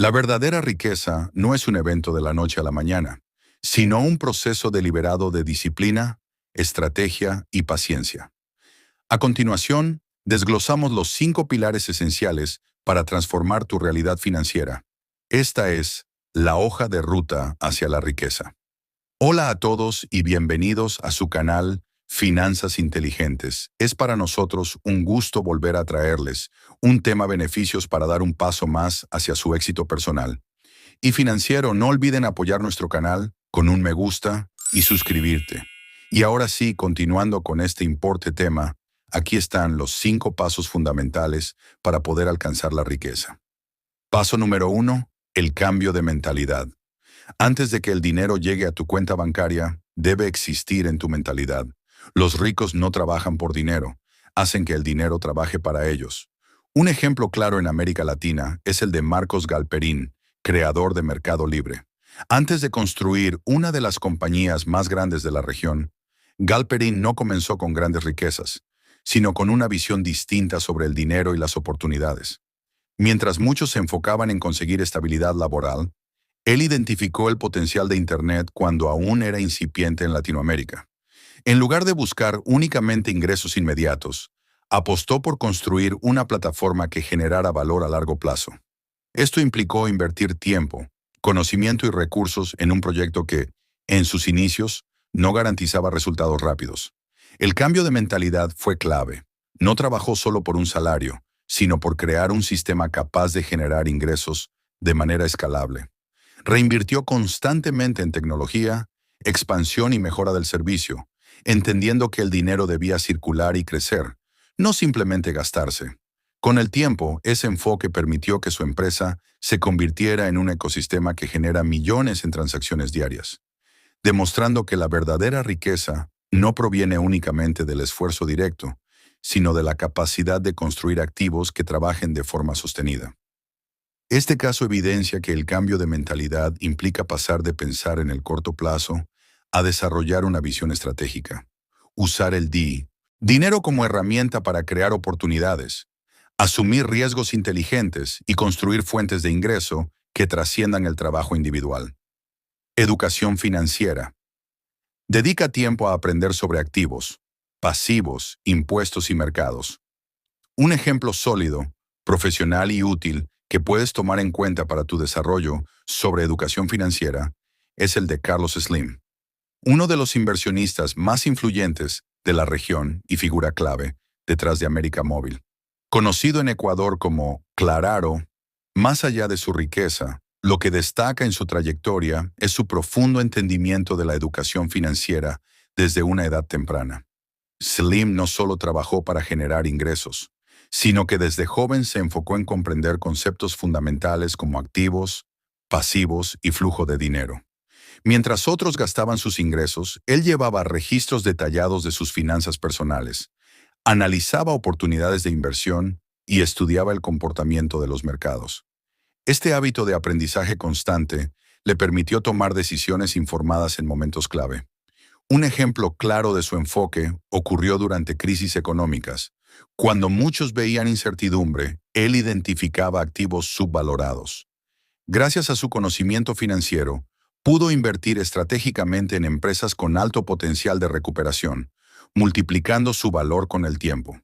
La verdadera riqueza no es un evento de la noche a la mañana, sino un proceso deliberado de disciplina, estrategia y paciencia. A continuación, desglosamos los 5 pilares esenciales para transformar tu realidad financiera. Esta es la hoja de ruta hacia la riqueza. Hola a todos y bienvenidos a su canal Finanzas Inteligentes. Es para nosotros un gusto volver a traerles un tema beneficios para dar un paso más hacia su éxito personal. Y financiero, no olviden apoyar nuestro canal con un me gusta y suscribirte. Y ahora sí, continuando con este importante tema, aquí están los 5 pasos fundamentales para poder alcanzar la riqueza. Paso número 1, el cambio de mentalidad. Antes de que el dinero llegue a tu cuenta bancaria, debe existir en tu mentalidad. Los ricos no trabajan por dinero, hacen que el dinero trabaje para ellos. Un ejemplo claro en América Latina es el de Marcos Galperín, creador de Mercado Libre. Antes de construir una de las compañías más grandes de la región, Galperín no comenzó con grandes riquezas, sino con una visión distinta sobre el dinero y las oportunidades. Mientras muchos se enfocaban en conseguir estabilidad laboral, él identificó el potencial de Internet cuando aún era incipiente en Latinoamérica. En lugar de buscar únicamente ingresos inmediatos, apostó por construir una plataforma que generara valor a largo plazo. Esto implicó invertir tiempo, conocimiento y recursos en un proyecto que, en sus inicios, no garantizaba resultados rápidos. El cambio de mentalidad fue clave. No trabajó solo por un salario, sino por crear un sistema capaz de generar ingresos de manera escalable. Reinvirtió constantemente en tecnología, expansión y mejora del servicio, entendiendo que el dinero debía circular y crecer, no simplemente gastarse. Con el tiempo, ese enfoque permitió que su empresa se convirtiera en un ecosistema que genera millones en transacciones diarias, demostrando que la verdadera riqueza no proviene únicamente del esfuerzo directo, sino de la capacidad de construir activos que trabajen de forma sostenida. Este caso evidencia que el cambio de mentalidad implica pasar de pensar en el corto plazo a desarrollar una visión estratégica. Usar el dinero como herramienta para crear oportunidades, asumir riesgos inteligentes y construir fuentes de ingreso que trasciendan el trabajo individual. Educación financiera. Dedica tiempo a aprender sobre activos, pasivos, impuestos y mercados. Un ejemplo sólido, profesional y útil que puedes tomar en cuenta para tu desarrollo sobre educación financiera es el de Carlos Slim, uno de los inversionistas más influyentes de la región y figura clave detrás de América Móvil. Conocido en Ecuador como Clararo, más allá de su riqueza, lo que destaca en su trayectoria es su profundo entendimiento de la educación financiera desde una edad temprana. Slim no solo trabajó para generar ingresos, sino que desde joven se enfocó en comprender conceptos fundamentales como activos, pasivos y flujo de dinero. Mientras otros gastaban sus ingresos, él llevaba registros detallados de sus finanzas personales, analizaba oportunidades de inversión y estudiaba el comportamiento de los mercados. Este hábito de aprendizaje constante le permitió tomar decisiones informadas en momentos clave. Un ejemplo claro de su enfoque ocurrió durante crisis económicas. Cuando muchos veían incertidumbre, él identificaba activos subvalorados. Gracias a su conocimiento financiero, pudo invertir estratégicamente en empresas con alto potencial de recuperación, multiplicando su valor con el tiempo.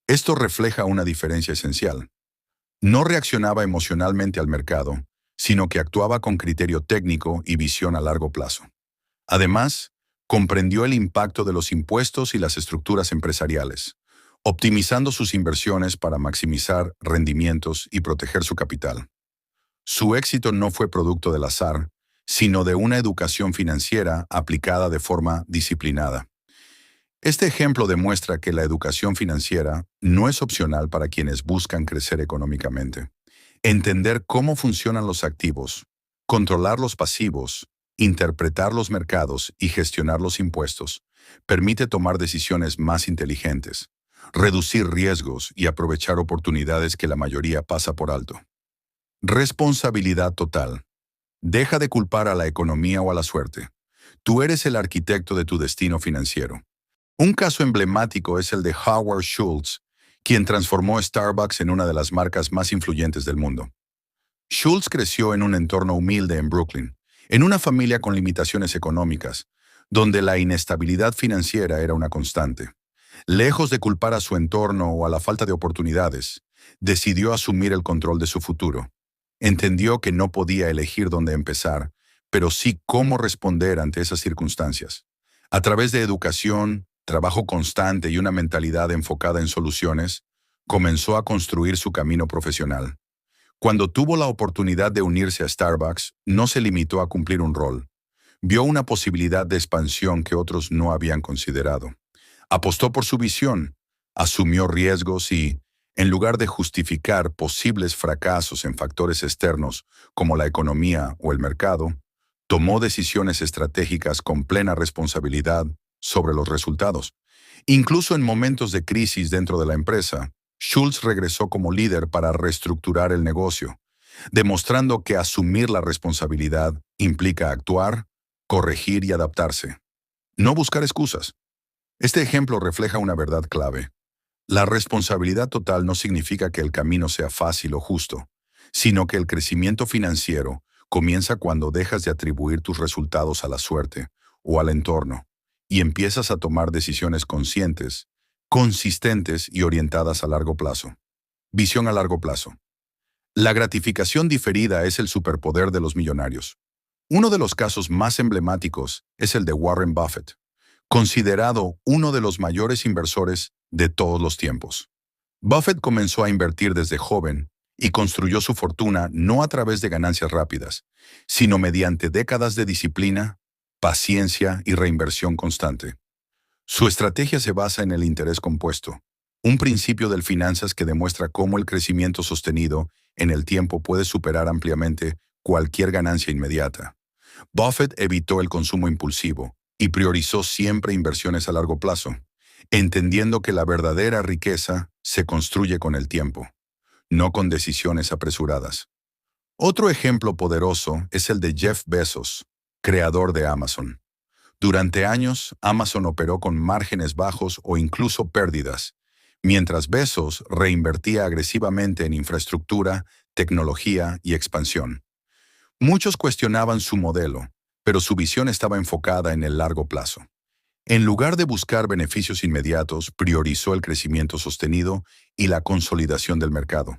Esto refleja una diferencia esencial. No reaccionaba emocionalmente al mercado, sino que actuaba con criterio técnico y visión a largo plazo. Además, comprendió el impacto de los impuestos y las estructuras empresariales, optimizando sus inversiones para maximizar rendimientos y proteger su capital. Su éxito no fue producto del azar, sino de una educación financiera aplicada de forma disciplinada. Este ejemplo demuestra que la educación financiera no es opcional para quienes buscan crecer económicamente. Entender cómo funcionan los activos, controlar los pasivos, interpretar los mercados y gestionar los impuestos permite tomar decisiones más inteligentes, reducir riesgos y aprovechar oportunidades que la mayoría pasa por alto. Responsabilidad total. Deja de culpar a la economía o a la suerte. Tú eres el arquitecto de tu destino financiero. Un caso emblemático es el de Howard Schultz, quien transformó Starbucks en una de las marcas más influyentes del mundo. Schultz creció en un entorno humilde en Brooklyn, en una familia con limitaciones económicas, donde la inestabilidad financiera era una constante. Lejos de culpar a su entorno o a la falta de oportunidades, decidió asumir el control de su futuro. Entendió que no podía elegir dónde empezar, pero sí cómo responder ante esas circunstancias. A través de educación, trabajo constante y una mentalidad enfocada en soluciones, comenzó a construir su camino profesional. Cuando tuvo la oportunidad de unirse a Starbucks, no se limitó a cumplir un rol. Vio una posibilidad de expansión que otros no habían considerado. Apostó por su visión, asumió riesgos y, en lugar de justificar posibles fracasos en factores externos como la economía o el mercado, tomó decisiones estratégicas con plena responsabilidad sobre los resultados. Incluso en momentos de crisis dentro de la empresa, Schultz regresó como líder para reestructurar el negocio, demostrando que asumir la responsabilidad implica actuar, corregir y adaptarse, no buscar excusas. Este ejemplo refleja una verdad clave. La responsabilidad total no significa que el camino sea fácil o justo, sino que el crecimiento financiero comienza cuando dejas de atribuir tus resultados a la suerte o al entorno y empiezas a tomar decisiones conscientes, consistentes y orientadas a largo plazo. Visión a largo plazo. La gratificación diferida es el superpoder de los millonarios. Uno de los casos más emblemáticos es el de Warren Buffett, considerado uno de los mayores inversores de todos los tiempos. Buffett comenzó a invertir desde joven y construyó su fortuna no a través de ganancias rápidas, sino mediante décadas de disciplina, paciencia y reinversión constante. Su estrategia se basa en el interés compuesto, un principio del finanzas que demuestra cómo el crecimiento sostenido en el tiempo puede superar ampliamente cualquier ganancia inmediata. Buffett evitó el consumo impulsivo y priorizó siempre inversiones a largo plazo, entendiendo que la verdadera riqueza se construye con el tiempo, no con decisiones apresuradas. Otro ejemplo poderoso es el de Jeff Bezos, creador de Amazon. Durante años, Amazon operó con márgenes bajos o incluso pérdidas, mientras Bezos reinvertía agresivamente en infraestructura, tecnología y expansión. Muchos cuestionaban su modelo, pero su visión estaba enfocada en el largo plazo. En lugar de buscar beneficios inmediatos, priorizó el crecimiento sostenido y la consolidación del mercado.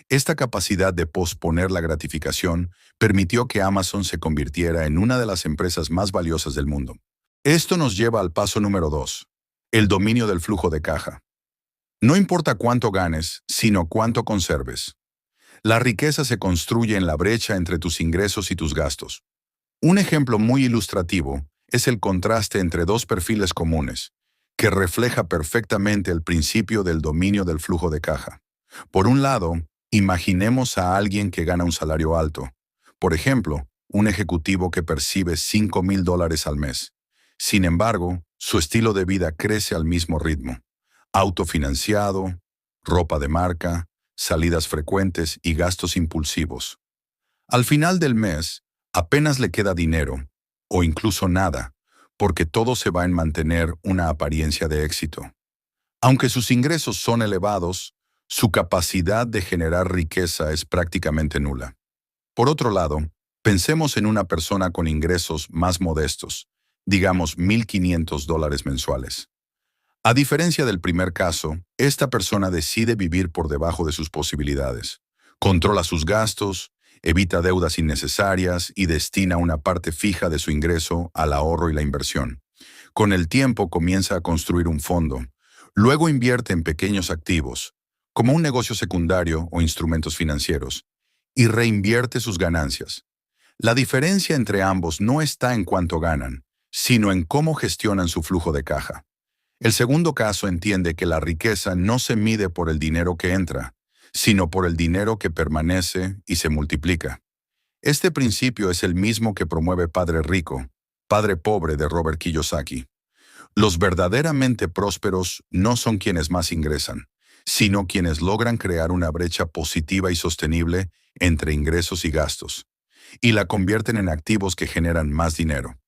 Esta capacidad de posponer la gratificación permitió que Amazon se convirtiera en una de las empresas más valiosas del mundo. Esto nos lleva al paso número 2, el dominio del flujo de caja. No importa cuánto ganes, sino cuánto conserves. La riqueza se construye en la brecha entre tus ingresos y tus gastos. Un ejemplo muy ilustrativo es el contraste entre dos perfiles comunes, que refleja perfectamente el principio del dominio del flujo de caja. Por un lado, imaginemos a alguien que gana un salario alto. Por ejemplo, un ejecutivo que percibe $5,000 al mes. Sin embargo, su estilo de vida crece al mismo ritmo. Autofinanciado, ropa de marca, salidas frecuentes y gastos impulsivos. Al final del mes, apenas le queda dinero, o incluso nada, porque todo se va en mantener una apariencia de éxito. Aunque sus ingresos son elevados, su capacidad de generar riqueza es prácticamente nula. Por otro lado, pensemos en una persona con ingresos más modestos, digamos $1,500 mensuales. A diferencia del primer caso, esta persona decide vivir por debajo de sus posibilidades. Controla sus gastos, evita deudas innecesarias y destina una parte fija de su ingreso al ahorro y la inversión. Con el tiempo comienza a construir un fondo. Luego invierte en pequeños activos, como un negocio secundario o instrumentos financieros, y reinvierte sus ganancias. La diferencia entre ambos no está en cuánto ganan, sino en cómo gestionan su flujo de caja. El segundo caso entiende que la riqueza no se mide por el dinero que entra, sino por el dinero que permanece y se multiplica. Este principio es el mismo que promueve Padre Rico, Padre Pobre de Robert Kiyosaki. Los verdaderamente prósperos no son quienes más ingresan, sino quienes logran crear una brecha positiva y sostenible entre ingresos y gastos, y la convierten en activos que generan más dinero.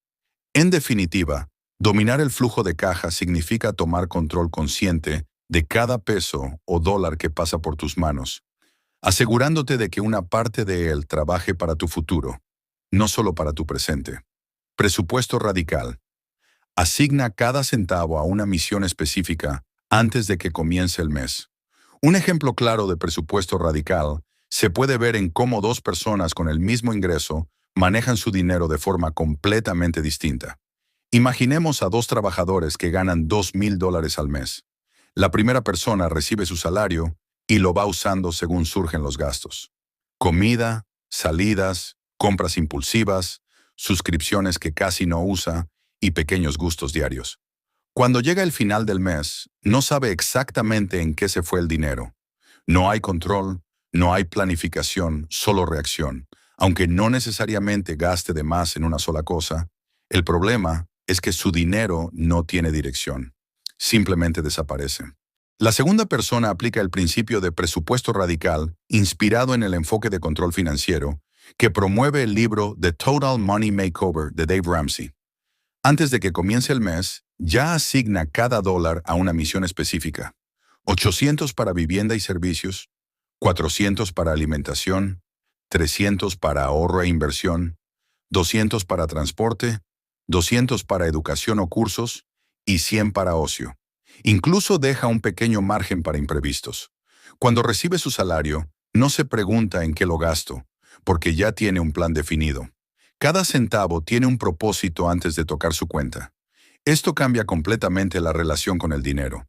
En definitiva, dominar el flujo de caja significa tomar control consciente de cada peso o dólar que pasa por tus manos. asegurándote de que una parte de él trabaje para tu futuro, no solo para tu presente. Presupuesto radical. Asigna cada centavo a una misión específica antes de que comience el mes. Un ejemplo claro de presupuesto radical se puede ver en cómo dos personas con el mismo ingreso manejan su dinero de forma completamente distinta. Imaginemos a dos trabajadores que ganan $2,000 al mes. La primera persona recibe su salario y lo va usando según surgen los gastos. Comida, salidas, compras impulsivas, suscripciones que casi no usa y pequeños gustos diarios. Cuando llega el final del mes, no sabe exactamente en qué se fue el dinero. No hay control, no hay planificación, solo reacción. Aunque no necesariamente gaste de más en una sola cosa, el problema es que su dinero no tiene dirección. Simplemente desaparece. La segunda persona aplica el principio de presupuesto radical inspirado en el enfoque de control financiero que promueve el libro The Total Money Makeover de Dave Ramsey. Antes de que comience el mes, ya asigna cada dólar a una misión específica. 800 para vivienda y servicios, 400 para alimentación, 300 para ahorro e inversión, 200 para transporte, 200 para educación o cursos y 100 para ocio. Incluso deja un pequeño margen para imprevistos. Cuando recibe su salario, no se pregunta en qué lo gasto, porque ya tiene un plan definido. Cada centavo tiene un propósito antes de tocar su cuenta. Esto cambia completamente la relación con el dinero.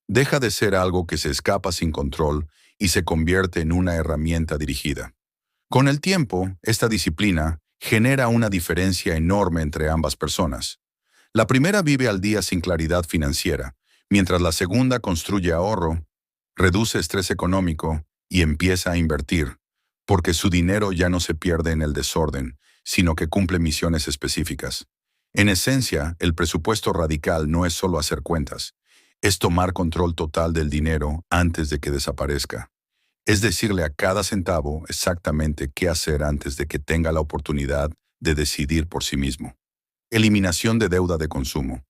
Deja de ser algo que se escapa sin control y se convierte en una herramienta dirigida. Con el tiempo, esta disciplina genera una diferencia enorme entre ambas personas. La primera vive al día sin claridad financiera, mientras la segunda construye ahorro, reduce estrés económico y empieza a invertir, porque su dinero ya no se pierde en el desorden, sino que cumple misiones específicas. En esencia, el presupuesto radical no es solo hacer cuentas, es tomar control total del dinero antes de que desaparezca. Es decirle a cada centavo exactamente qué hacer antes de que tenga la oportunidad de decidir por sí mismo. Eliminación de deuda de consumo.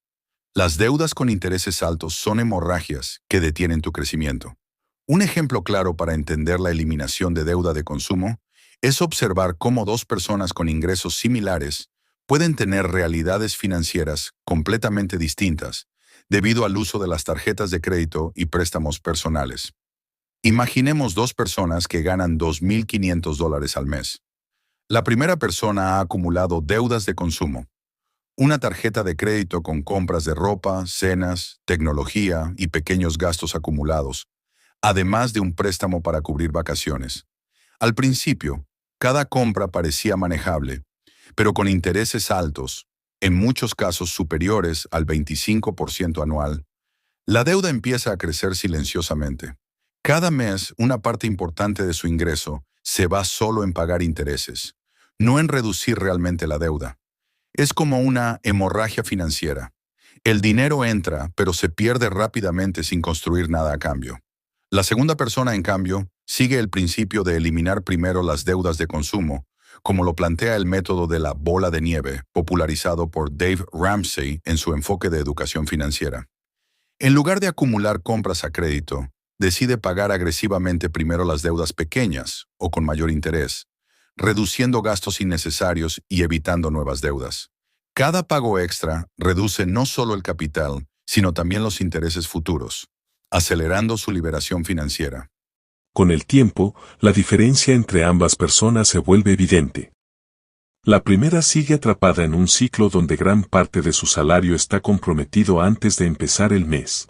Las deudas con intereses altos son hemorragias que detienen tu crecimiento. Un ejemplo claro para entender la eliminación de deuda de consumo es observar cómo dos personas con ingresos similares pueden tener realidades financieras completamente distintas debido al uso de las tarjetas de crédito y préstamos personales. Imaginemos dos personas que ganan $2,500 al mes. La primera persona ha acumulado deudas de consumo, una tarjeta de crédito con compras de ropa, cenas, tecnología y pequeños gastos acumulados, además de un préstamo para cubrir vacaciones. Al principio, cada compra parecía manejable, pero con intereses altos, en muchos casos superiores al 25% anual, la deuda empieza a crecer silenciosamente. Cada mes, una parte importante de su ingreso se va solo en pagar intereses, no en reducir realmente la deuda. Es como una hemorragia financiera. El dinero entra, pero se pierde rápidamente sin construir nada a cambio. La segunda persona, en cambio, sigue el principio de eliminar primero las deudas de consumo, como lo plantea el método de la bola de nieve, popularizado por Dave Ramsey en su enfoque de educación financiera. En lugar de acumular compras a crédito, decide pagar agresivamente primero las deudas pequeñas o con mayor interés, reduciendo gastos innecesarios y evitando nuevas deudas. Cada pago extra reduce no solo el capital, sino también los intereses futuros, acelerando su liberación financiera. Con el tiempo, la diferencia entre ambas personas se vuelve evidente. La primera sigue atrapada en un ciclo donde gran parte de su salario está comprometido antes de empezar el mes.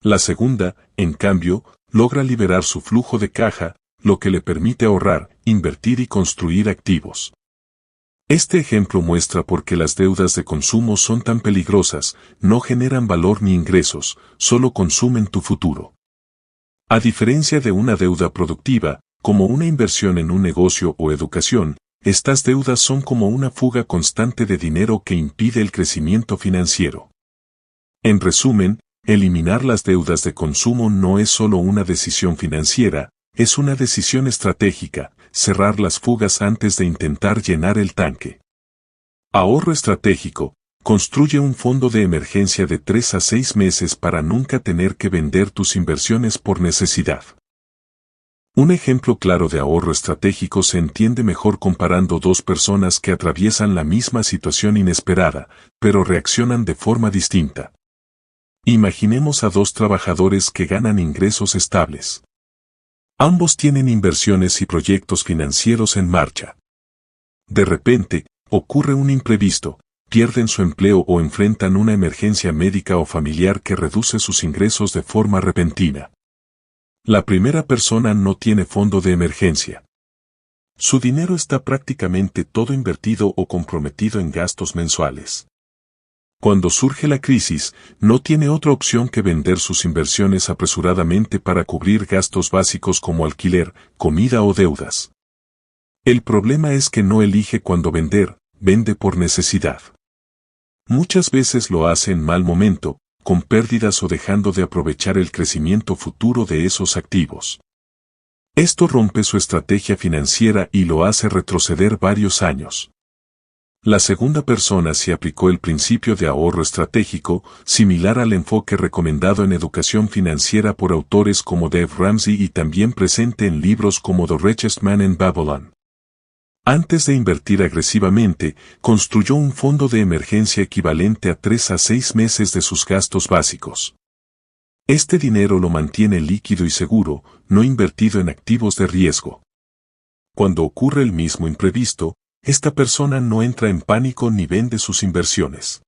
La segunda, en cambio, logra liberar su flujo de caja, lo que le permite ahorrar, invertir y construir activos. Este ejemplo muestra por qué las deudas de consumo son tan peligrosas, no generan valor ni ingresos, solo consumen tu futuro. A diferencia de una deuda productiva, como una inversión en un negocio o educación, estas deudas son como una fuga constante de dinero que impide el crecimiento financiero. En resumen, eliminar las deudas de consumo no es solo una decisión financiera, es una decisión estratégica, cerrar las fugas antes de intentar llenar el tanque. Ahorro estratégico. Construye un fondo de emergencia de 3 a 6 meses para nunca tener que vender tus inversiones por necesidad. Un ejemplo claro de ahorro estratégico se entiende mejor comparando dos personas que atraviesan la misma situación inesperada, pero reaccionan de forma distinta. Imaginemos a dos trabajadores que ganan ingresos estables. Ambos tienen inversiones y proyectos financieros en marcha. De repente, ocurre un imprevisto, pierden su empleo o enfrentan una emergencia médica o familiar que reduce sus ingresos de forma repentina. La primera persona no tiene fondo de emergencia. Su dinero está prácticamente todo invertido o comprometido en gastos mensuales. Cuando surge la crisis, no tiene otra opción que vender sus inversiones apresuradamente para cubrir gastos básicos como alquiler, comida o deudas. El problema es que no elige cuándo vender, vende por necesidad. Muchas veces lo hace en mal momento, con pérdidas o dejando de aprovechar el crecimiento futuro de esos activos. Esto rompe su estrategia financiera y lo hace retroceder varios años. La segunda persona se aplicó el principio de ahorro estratégico, similar al enfoque recomendado en educación financiera por autores como Dave Ramsey y también presente en libros como The Richest Man in Babylon. Antes de invertir agresivamente, construyó un fondo de emergencia equivalente a 3 a 6 meses de sus gastos básicos. Este dinero lo mantiene líquido y seguro, no invertido en activos de riesgo. Cuando ocurre el mismo imprevisto, esta persona no entra en pánico ni vende sus inversiones.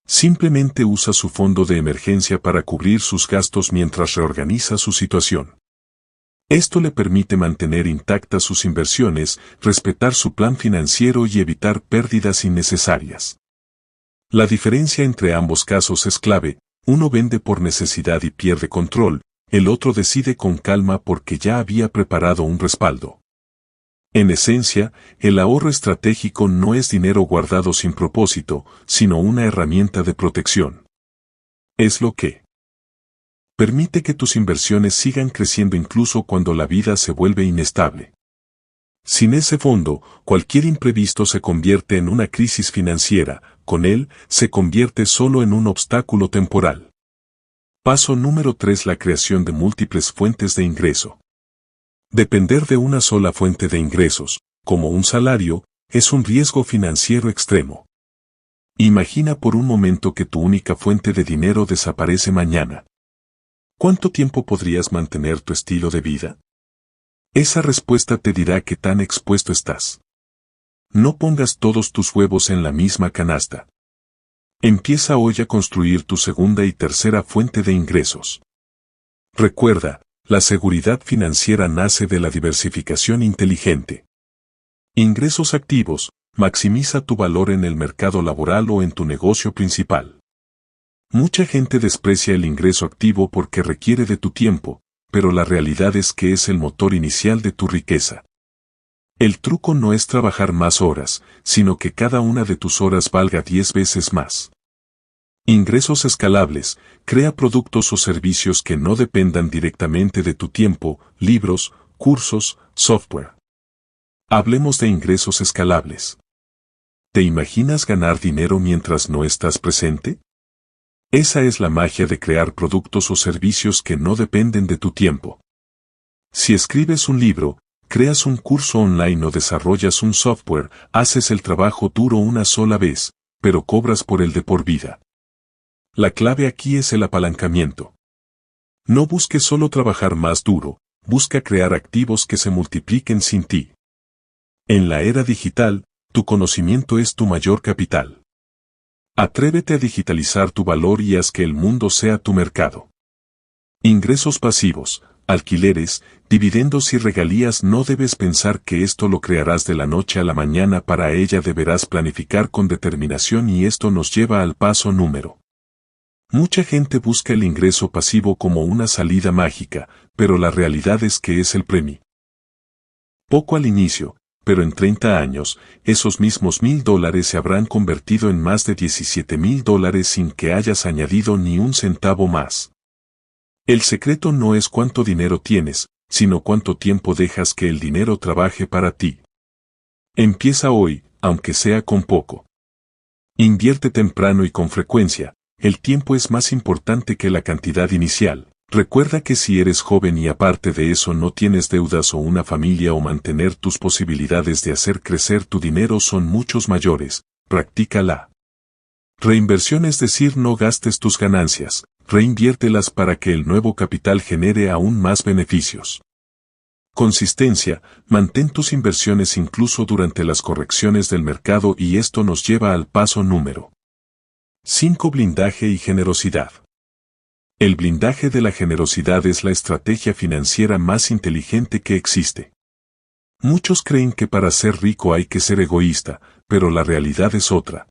Simplemente usa su fondo de emergencia para cubrir sus gastos mientras reorganiza su situación. Esto le permite mantener intactas sus inversiones, respetar su plan financiero y evitar pérdidas innecesarias. La diferencia entre ambos casos es clave: uno vende por necesidad y pierde control, el otro decide con calma porque ya había preparado un respaldo. En esencia, el ahorro estratégico no es dinero guardado sin propósito, sino una herramienta de protección. Es lo que permite que tus inversiones sigan creciendo incluso cuando la vida se vuelve inestable. Sin ese fondo, cualquier imprevisto se convierte en una crisis financiera, con él, se convierte solo en un obstáculo temporal. Paso número 3: la creación de múltiples fuentes de ingreso. Depender de una sola fuente de ingresos, como un salario, es un riesgo financiero extremo. Imagina por un momento que tu única fuente de dinero desaparece mañana. ¿Cuánto tiempo podrías mantener tu estilo de vida? Esa respuesta te dirá qué tan expuesto estás. No pongas todos tus huevos en la misma canasta. Empieza hoy a construir tu segunda y tercera fuente de ingresos. Recuerda, la seguridad financiera nace de la diversificación inteligente. Ingresos activos: maximiza tu valor en el mercado laboral o en tu negocio principal. Mucha gente desprecia el ingreso activo porque requiere de tu tiempo, pero la realidad es que es el motor inicial de tu riqueza. El truco no es trabajar más horas, sino que cada una de tus horas valga 10 veces más. Ingresos escalables: crea productos o servicios que no dependan directamente de tu tiempo, libros, cursos, software. Hablemos de ingresos escalables. ¿Te imaginas ganar dinero mientras no estás presente? Esa es la magia de crear productos o servicios que no dependen de tu tiempo. Si escribes un libro, creas un curso online o desarrollas un software, haces el trabajo duro una sola vez, pero cobras por el de por vida. La clave aquí es el apalancamiento. No busques solo trabajar más duro, busca crear activos que se multipliquen sin ti. En la era digital, tu conocimiento es tu mayor capital. Atrévete a digitalizar tu valor y haz que el mundo sea tu mercado. Ingresos pasivos: alquileres, dividendos y regalías. No debes pensar que esto lo crearás de la noche a la mañana. Para ella deberás planificar con determinación, y esto nos lleva al paso número. Mucha gente busca el ingreso pasivo como una salida mágica, pero la realidad es que es el premio. Poco al inicio, pero en 30 años, esos mismos $1,000 se habrán convertido en más de $17,000 sin que hayas añadido ni un centavo más. El secreto no es cuánto dinero tienes, sino cuánto tiempo dejas que el dinero trabaje para ti. Empieza hoy, aunque sea con poco. Invierte temprano y con frecuencia. El tiempo es más importante que la cantidad inicial. Recuerda que si eres joven y aparte de eso no tienes deudas o una familia o mantener tus posibilidades de hacer crecer tu dinero son muchos mayores, practícala. Reinversión, es decir, no gastes tus ganancias, reinviértelas para que el nuevo capital genere aún más beneficios. Consistencia, mantén tus inversiones incluso durante las correcciones del mercado y esto nos lleva al paso número 5. Blindaje y generosidad. El blindaje de la generosidad es la estrategia financiera más inteligente que existe. Muchos creen que para ser rico hay que ser egoísta, pero la realidad es otra.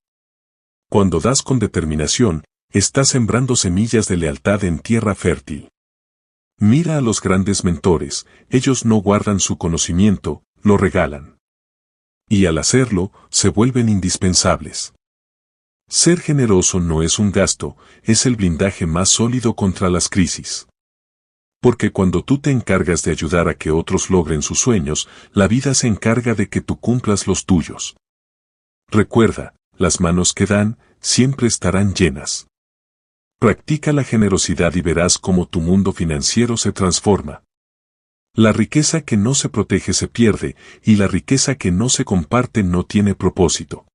Cuando das con determinación, estás sembrando semillas de lealtad en tierra fértil. Mira a los grandes mentores, ellos no guardan su conocimiento, lo regalan. Y al hacerlo, se vuelven indispensables. Ser generoso no es un gasto, es el blindaje más sólido contra las crisis. Porque cuando tú te encargas de ayudar a que otros logren sus sueños, la vida se encarga de que tú cumplas los tuyos. Recuerda, las manos que dan, siempre estarán llenas. Practica la generosidad y verás cómo tu mundo financiero se transforma. La riqueza que no se protege se pierde, y la riqueza que no se comparte no tiene propósito.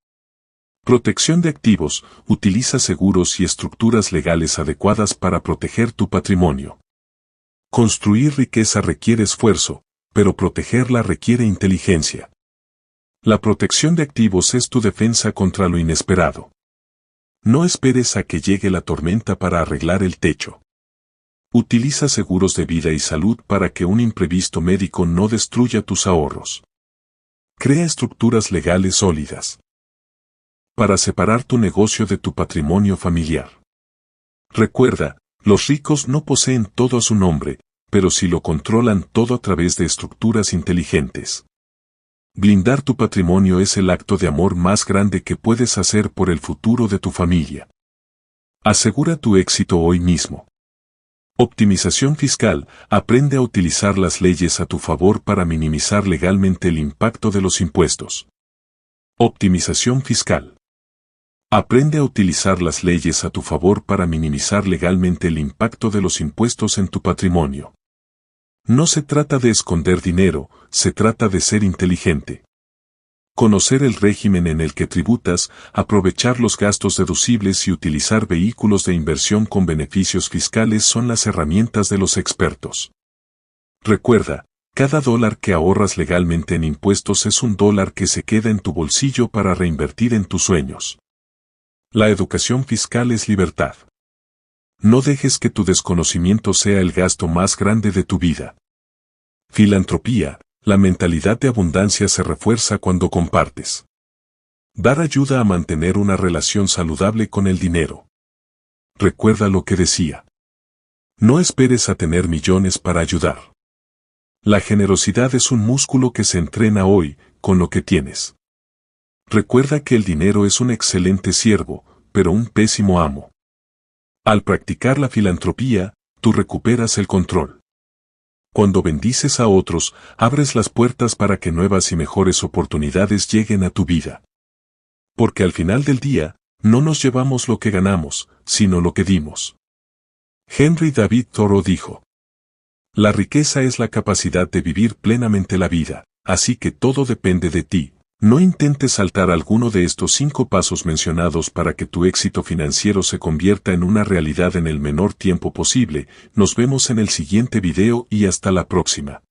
Protección de activos, utiliza seguros y estructuras legales adecuadas para proteger tu patrimonio. Construir riqueza requiere esfuerzo, pero protegerla requiere inteligencia. La protección de activos es tu defensa contra lo inesperado. No esperes a que llegue la tormenta para arreglar el techo. Utiliza seguros de vida y salud para que un imprevisto médico no destruya tus ahorros. Crea estructuras legales sólidas para separar tu negocio de tu patrimonio familiar. Recuerda, los ricos no poseen todo a su nombre, pero sí lo controlan todo a través de estructuras inteligentes. Blindar tu patrimonio es el acto de amor más grande que puedes hacer por el futuro de tu familia. Asegura tu éxito hoy mismo. Optimización fiscal, aprende a utilizar las leyes a tu favor para minimizar legalmente el impacto de los impuestos. Optimización fiscal. Aprende a utilizar las leyes a tu favor para minimizar legalmente el impacto de los impuestos en tu patrimonio. No se trata de esconder dinero, se trata de ser inteligente. Conocer el régimen en el que tributas, aprovechar los gastos deducibles y utilizar vehículos de inversión con beneficios fiscales son las herramientas de los expertos. Recuerda, cada dólar que ahorras legalmente en impuestos es un dólar que se queda en tu bolsillo para reinvertir en tus sueños. La educación fiscal es libertad. No dejes que tu desconocimiento sea el gasto más grande de tu vida. Filantropía, la mentalidad de abundancia se refuerza cuando compartes. Dar ayuda a mantener una relación saludable con el dinero. Recuerda lo que decía. No esperes a tener millones para ayudar. La generosidad es un músculo que se entrena hoy, con lo que tienes. Recuerda que el dinero es un excelente siervo, pero un pésimo amo. Al practicar la filantropía, tú recuperas el control. Cuando bendices a otros, abres las puertas para que nuevas y mejores oportunidades lleguen a tu vida. Porque al final del día, no nos llevamos lo que ganamos, sino lo que dimos. Henry David Thoreau dijo: la riqueza es la capacidad de vivir plenamente la vida, así que todo depende de ti. No intentes saltar alguno de estos 5 pasos mencionados para que tu éxito financiero se convierta en una realidad en el menor tiempo posible. Nos vemos en el siguiente video y hasta la próxima.